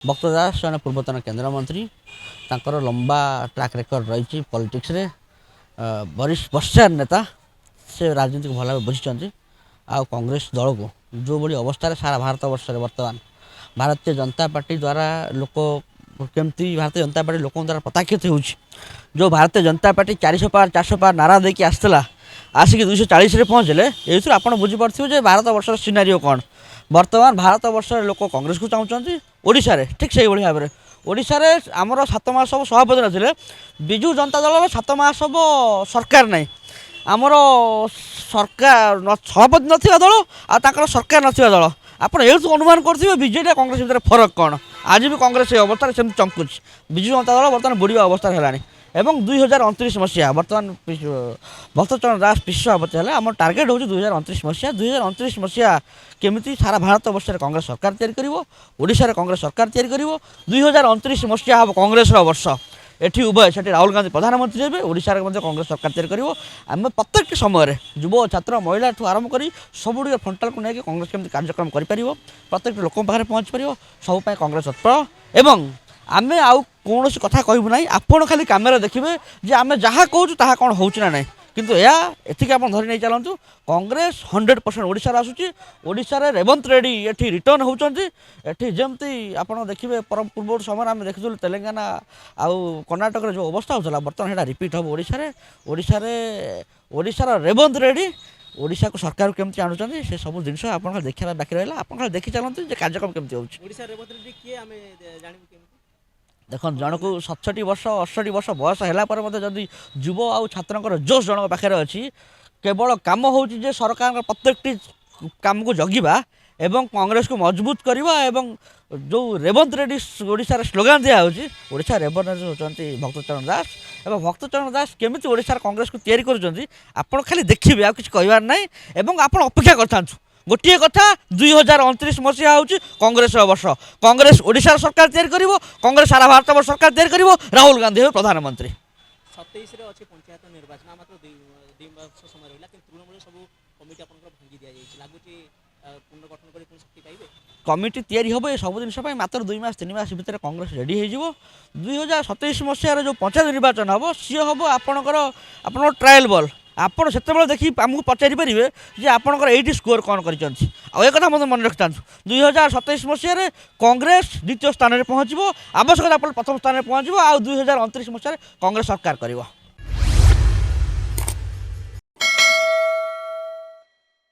भक्त दास जन पूर्वतन केन्द्रमंत्री तांकर लंबा ट्रैक रेकर्ड रही पॉलिटिक्स रे वर्षा नेता से राजनीति को भल बुझी आ कांग्रेस दल को जो बड़ी अवस्था सारा भारत वर्ष बर्तमान भारतीय जनता पार्टी द्वारा लोक केमती भारतीय जनता पार्टी लोक द्वारा प्रताक्षित हो जो भारतीय जनता पार्टी 400 पार 400 पार नारा देकी आसला आसिक 240 पहुँचले ये आप बुझीपे भारत वर्ष सिनारीओ कौन बर्तमान भारत वर्ष लोक कांग्रेस को चाहते ओडिशा रे ठीक से भाव में ओडिशा रे आमर 7 मास हम सभापति नथिले विजु जनता दल 7 मास हम सरकार नहीं आमर सरकार सभापति नथिबा दल आ सरकार नथिबा दल आप अनुमान करेंगे बीजेडी कांग्रेस भितर फरक कौन आज भी कांग्रेस अवस्था से चमकुच विजु जनता दल बर्तमान बुड़वा अवस्था है एवं 2029 मसीहा बर्तमान भक्तचरण दास पिसी सभापति है आम टार्गेट हूँ 2029 मसीहा 2029 मसीहा केमी सारा भारत वर्ष कांग्रेस सरकार तैयारी कांग्रेस सरकार तैयारी 2029 मसीहा हम कांग्रेस वर्ष एठी उभय से राहुल गांधी प्रधानमंत्री हे ओडिशा कांग्रेस सरकार तैयारी आम प्रत्येक समय युव छात्र महिला ठू आरंभ कर सब फ्रंटाल को लेकिन कांग्रेस केमी कार्यक्रम कर प्रत्येक लोक पाखे पहुँच पार सब कांग्रेस तत्पर एवं आमे आउ कौन कथा कहूँ ना आपण खाली कैमेरा देखिए जे आमे जहाँ कहूँ ता कौन हो ना नहीं किंतु एतिक आप धरी नहीं चलतु कांग्रेस 100% ओडिशा आसूची ओडिशा रे रेवंत रेड्डी ये रिटर्न होती जमती आप देखिए परम पूर्व समय आम देखुँ तेलंगाना आउ कर्णाटक जो अवस्था होता बर्तमान है रिपीट हम ओडिशार रेवंत रेड्डी ओडिशा को सरकार केमती आणुचंदी से सब जिनस आप देखा बाकी रहा आप देखी चलते कार्यक्रम केमती हो देख जन को 67 वर्ष 68 वर्ष बयस है जदि युव आउ छात्र जोश जन पाखे अच्छी केवल कम हो सरकार प्रत्येक कम को जगिबा एवं कांग्रेस को मजबूत करवा एवं जो रेवंत रेड्डी ओडिशा स्लोगान दिया ओडिशा रेवंत होती भक्तचरण दास एवं भक्तचरण दास केमी ओडिशा कांग्रेस को तैयारी कर खाली देखिए आ कि कहबार ना एवं आप अपेक्षा कर गोटे कथा 2029 मसीहा हूँ कांग्रेस वर्ष कांग्रेस ओडिशा सरकार तैयारी कर कांग्रेस सारा भारत वर्ष सरकार तैयारी कर राहुल गांधी हे प्रधानमंत्री 27 अच्छे पंचायत निर्वाचन मात्र 2 वर्ष समय रहा कि तृणमूल सब कमिटी भांगी दि जाए लगुच पुनर्गठन कर शक्ति पाइबे कमिटी तैयारी हम ये सब जिन मात्र 2 मास 3 मास भितर कांग्रेस रेडी हो 2027 मसीह जो पंचायत निर्वाचन हम सी हम आपणकर ट्रायल बॉल आपड़ से देखिए आमको पचारि पारे जे आपंकर ये स्कोर कौन कर कथा मतलब मन रखी था 2027 मसीह कांग्रेस द्वितीय स्थान में पहुँच आवश्यकता प्रथम स्थान में पहुँच आ 2029 मसीह कांग्रेस सरकार कर